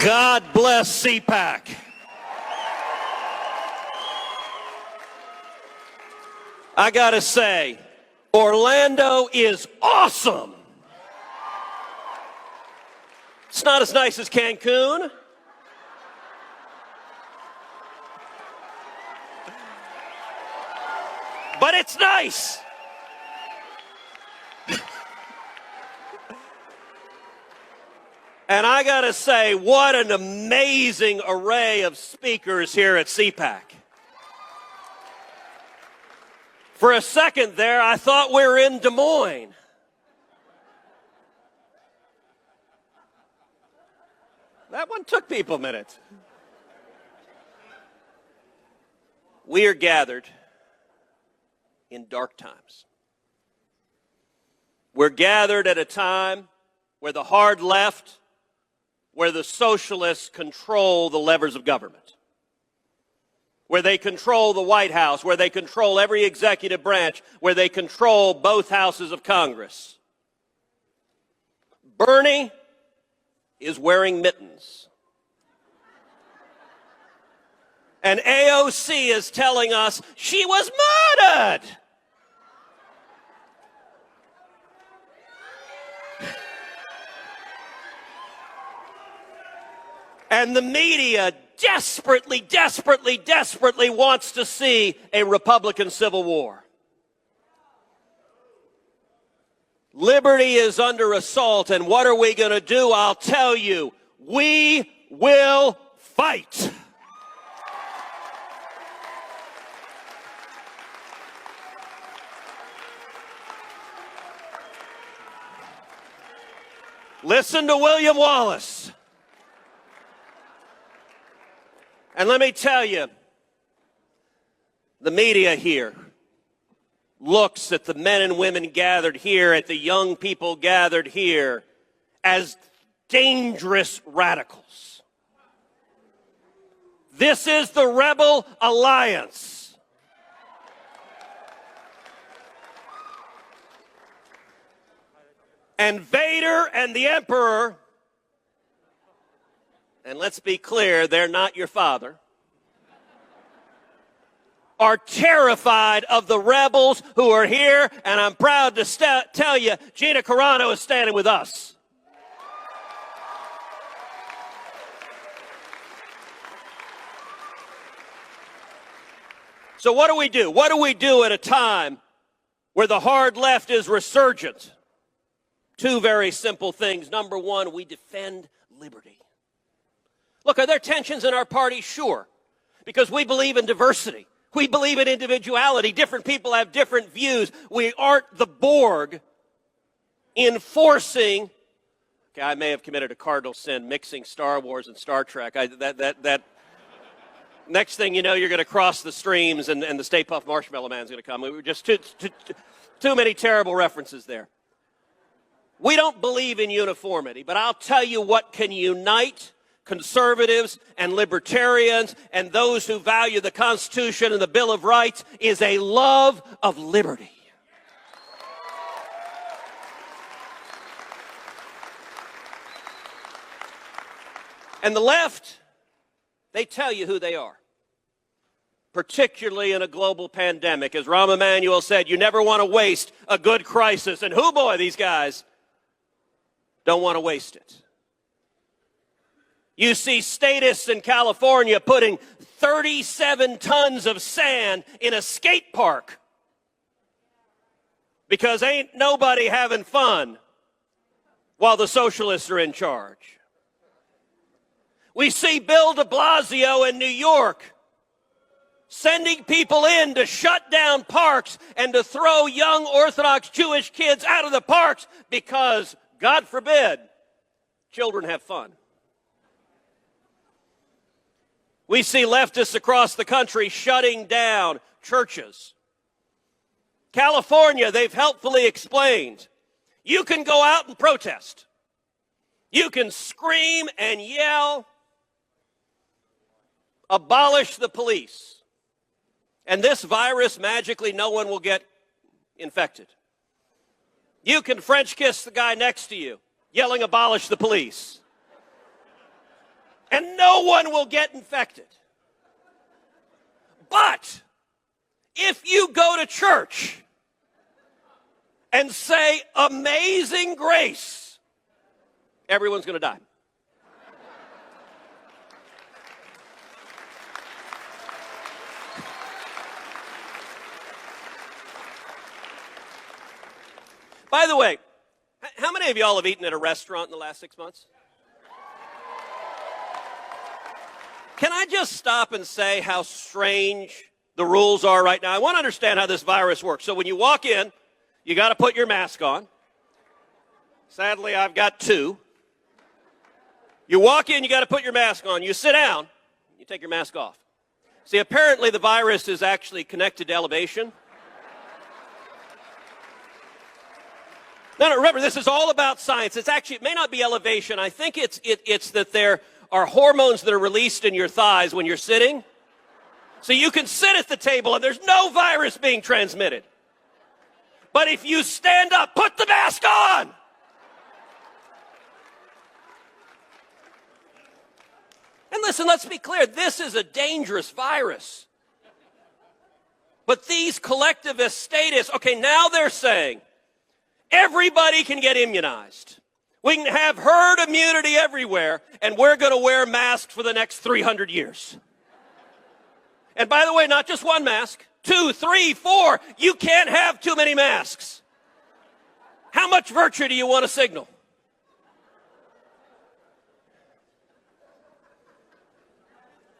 God bless CPAC. I gotta say, Orlando is awesome. It's not as nice as Cancun. But it's nice. And I gotta say, what an amazing array of speakers here at CPAC. For a second there, I thought we were in Des Moines. That one took people a minute. We are gathered in dark times. We're gathered at a time where the hard left, where the socialists control the levers of government, where they control the White House, where they control every executive branch, where they control both houses of Congress. Bernie is wearing mittens. And AOC is telling us she was murdered. And the media desperately, desperately, desperately wants to see a Republican civil war. Liberty is under assault, and what are we going to do? I'll tell you, we will fight. Listen to William Wallace. And let me tell you, the media here looks at the men and women gathered here, at the young people gathered here, as dangerous radicals. This is the Rebel Alliance. And Vader and the Emperor, and let's be clear, they're not your father, are terrified of the rebels who are here, and I'm proud to tell you, Gina Carano is standing with us. So what do we do? What do we do at a time where the hard left is resurgent? Two very simple things. Number one, we defend liberty. Look, are there tensions in our party? Sure, because we believe in diversity. We believe in individuality. Different people have different views. We aren't the Borg enforcing. Okay, I may have committed a cardinal sin mixing Star Wars and Star Trek. Next thing you know, you're going to cross the streams and the Stay Puft Marshmallow Man's going to come. We were just too many terrible references there. We don't believe in uniformity, but I'll tell you what can unite conservatives and libertarians and those who value the Constitution and the Bill of Rights is a love of liberty. And the left, they tell you who they are, particularly in a global pandemic. As Rahm Emanuel said, you never want to waste a good crisis. And hoo boy, these guys don't want to waste it. You see statists in California putting 37 tons of sand in a skate park because ain't nobody having fun while the socialists are in charge. We see Bill de Blasio in New York sending people in to shut down parks and to throw young Orthodox Jewish kids out of the parks because, God forbid, children have fun. We see leftists across the country shutting down churches. California, they've helpfully explained, you can go out and protest. You can scream and yell, abolish the police. And this virus, magically, no one will get infected. You can French kiss the guy next to you, yelling, abolish the police. and no one will get infected. But if you go to church and say amazing grace, everyone's going to die. By the way, how many of y'all have eaten at a restaurant in the last 6 months? Can I just stop and say how strange the rules are right now? I want to understand how this virus works. So when you walk in, you got to put your mask on. Sadly, I've got two. You walk in, you got to put your mask on. You sit down, you take your mask off. See, apparently the virus is actually connected to elevation. No, remember, this is all about science. It's actually, it may not be elevation. I think it's that there are hormones that are released in your thighs when you're sitting. So you can sit at the table and there's no virus being transmitted. But if you stand up, put the mask on. And listen, let's be clear. This is a dangerous virus. But these collectivist statists, okay, now they're saying, everybody can get immunized. We can have herd immunity everywhere, and we're going to wear masks for the next 300 years. And by the way, not just one mask, 2, 3, 4. You can't have too many masks. How much virtue do you want to signal?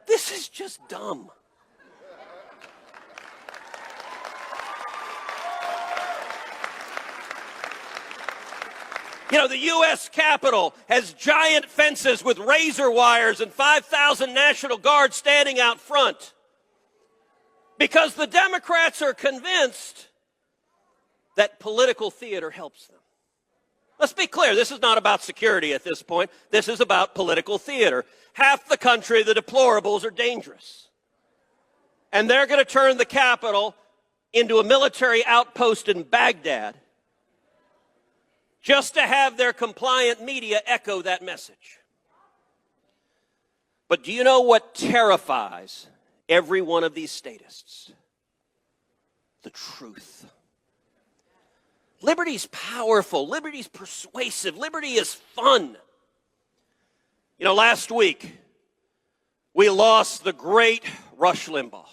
This is just dumb. You know, the U.S. Capitol has giant fences with razor wires and 5,000 National Guards standing out front because the Democrats are convinced that political theater helps them. Let's be clear, this is not about security at this point. This is about political theater. Half the country, the deplorables, are dangerous. And they're going to turn the Capitol into a military outpost in Baghdad just to have their compliant media echo that message. But do you know what terrifies every one of these statists? The truth. Liberty's powerful. Liberty's persuasive. Liberty is fun. You know, last week, we lost the great Rush Limbaugh.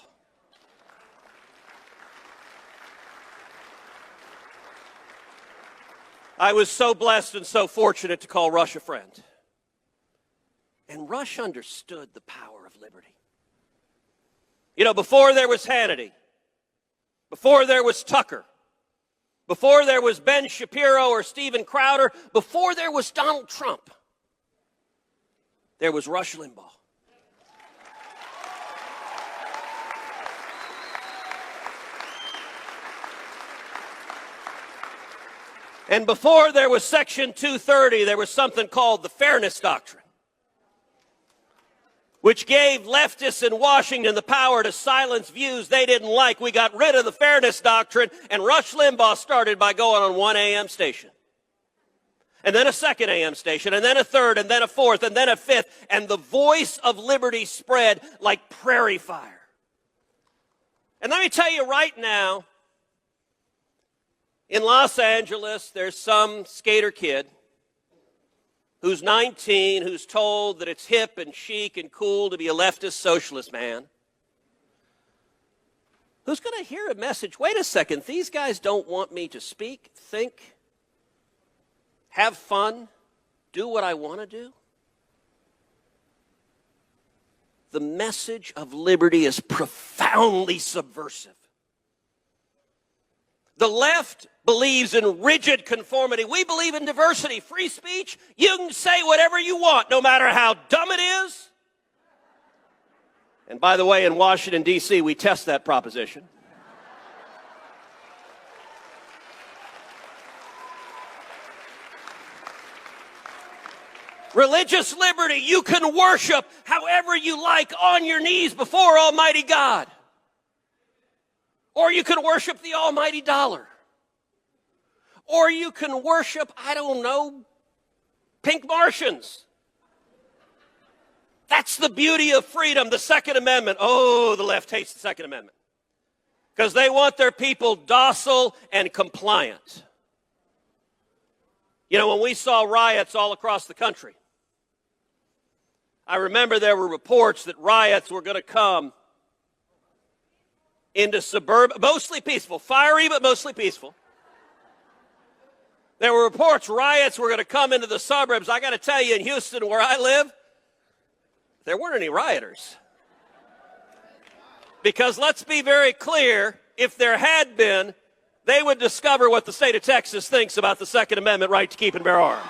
I was so blessed and so fortunate to call Rush a friend. And Rush understood the power of liberty. You know, before there was Hannity, before there was Tucker, before there was Ben Shapiro or Steven Crowder, before there was Donald Trump, there was Rush Limbaugh. And before there was Section 230, there was something called the Fairness Doctrine, which gave leftists in Washington the power to silence views they didn't like. We got rid of the Fairness Doctrine, and Rush Limbaugh started by going on one AM station. And then a second AM station, and then a third, and then a fourth, and then a fifth, and the voice of liberty spread like prairie fire. And let me tell you right now, in Los Angeles, there's some skater kid who's 19, who's told that it's hip and chic and cool to be a leftist socialist man, who's going to hear a message. Wait a second, these guys don't want me to speak, think, have fun, do what I want to do. The message of liberty is profoundly subversive. The left believes in rigid conformity. We believe in diversity, free speech. You can say whatever you want, no matter how dumb it is. And by the way, in Washington, D.C., we test that proposition. Religious liberty, you can worship however you like on your knees before Almighty God. Or you can worship the almighty dollar. Or you can worship, I don't know, pink Martians. That's the beauty of freedom, the Second Amendment. Oh, the left hates the Second Amendment because they want their people docile and compliant. You know, when we saw riots all across the country, I remember there were reports that riots were going to come into suburban, mostly peaceful, fiery but mostly peaceful. There were reports riots were going to come into the suburbs. I got to tell you, in Houston, where I live, there weren't any rioters. Because let's be very clear, if there had been, they would discover what the state of Texas thinks about the Second Amendment right to keep and bear arms.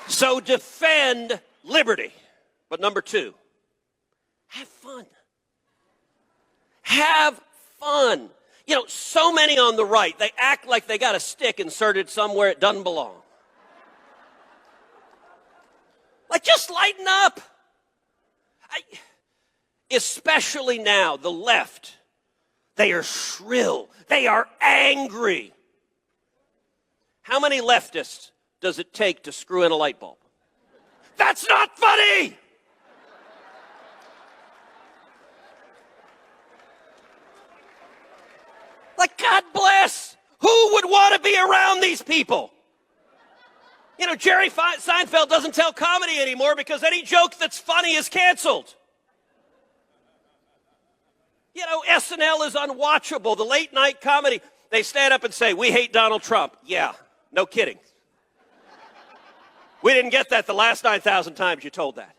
So defend liberty. But number two, have fun. Have fun. You know, so many on the right, they act like they got a stick inserted somewhere it doesn't belong. Like, just lighten up. Especially now, the left, they are shrill. They are angry. How many leftists does it take to screw in a light bulb? That's not funny! Like, God bless. Who would want to be around these people? You know, Jerry Seinfeld doesn't tell comedy anymore because any joke that's funny is canceled. You know, SNL is unwatchable. The late night comedy, they stand up and say, we hate Donald Trump. Yeah, no kidding. We didn't get that the last 9,000 times you told that.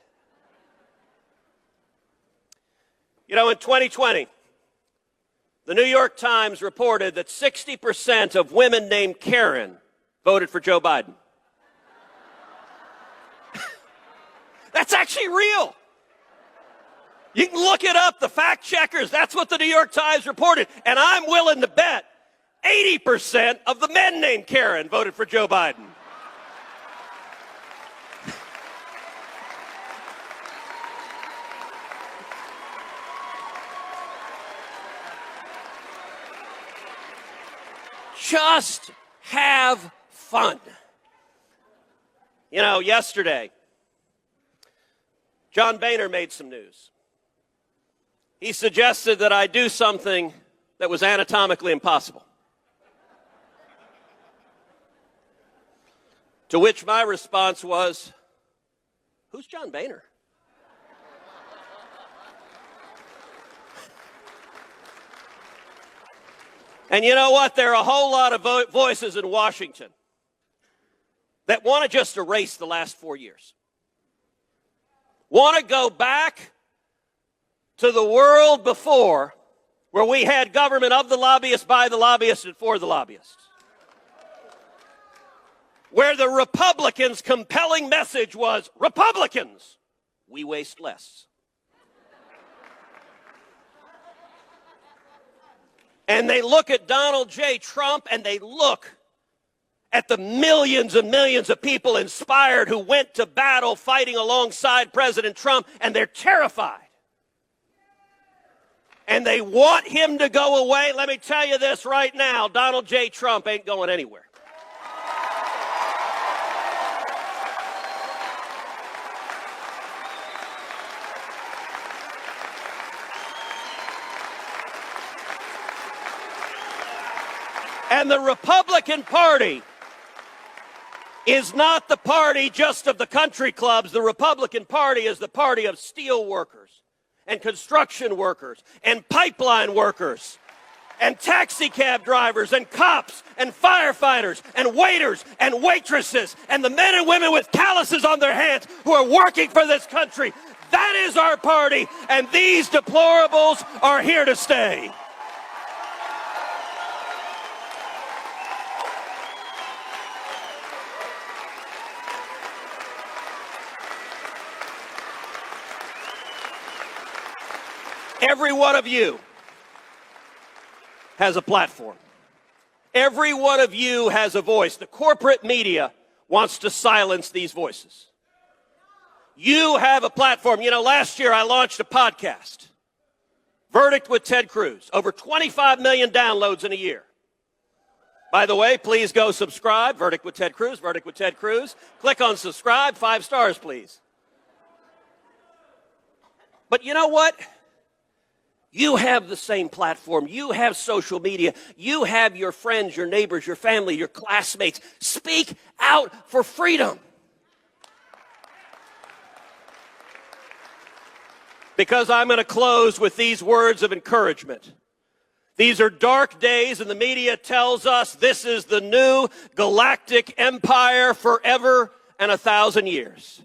You know, in 2020, the New York Times reported that 60% of women named Karen voted for Joe Biden. That's actually real. You can look it up, the fact checkers. That's what the New York Times reported. And I'm willing to bet 80% of the men named Karen voted for Joe Biden. Just have fun. You know, yesterday, John Boehner made some news. He suggested that I do something that was anatomically impossible. To which my response was, who's John Boehner? And you know what? There are a whole lot of voices in Washington that want to just erase the last 4 years. Want to go back to the world before, where we had government of the lobbyists, by the lobbyists, and for the lobbyists. Where the Republicans' compelling message was, Republicans, we waste less. And they look at Donald J. Trump, and they look at the millions and millions of people inspired who went to battle fighting alongside President Trump, and they're terrified. And they want him to go away. Let me tell you this right now, Donald J. Trump ain't going anywhere. And the Republican Party is not the party just of the country clubs. The Republican Party is the party of steel workers and construction workers and pipeline workers and taxi cab drivers and cops and firefighters and waiters and waitresses and the men and women with calluses on their hands who are working for this country. That is our party, and these deplorables are here to stay. Every one of you has a platform. Every one of you has a voice. The corporate media wants to silence these voices. You have a platform. You know, last year I launched a podcast Verdict with Ted Cruz. Over 25 million downloads in a year. By the way, please go subscribe. Verdict with Ted Cruz, Verdict with Ted Cruz. Click on subscribe, 5 stars, please. But you know what? You have the same platform. You have social media. You have your friends, your neighbors, your family, your classmates. Speak out for freedom. Because I'm going to close with these words of encouragement. These are dark days, and the media tells us this is the new galactic empire forever and 1,000 years.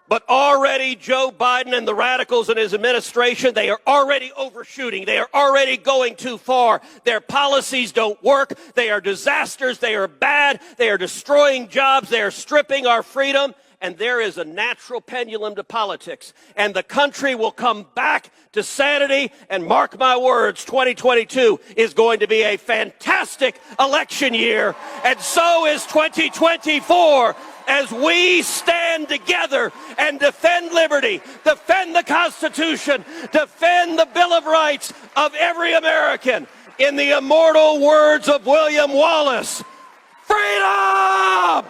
But already Joe Biden and the radicals in his administration, they are already overshooting. They are already going too far. Their policies don't work. They are disasters. They are bad. They are destroying jobs. They are stripping our freedom. And there is a natural pendulum to politics. And the country will come back to sanity. And mark my words, 2022 is going to be a fantastic election year. And so is 2024. As we stand together and defend liberty, defend the Constitution, defend the Bill of Rights of every American, in the immortal words of William Wallace, freedom!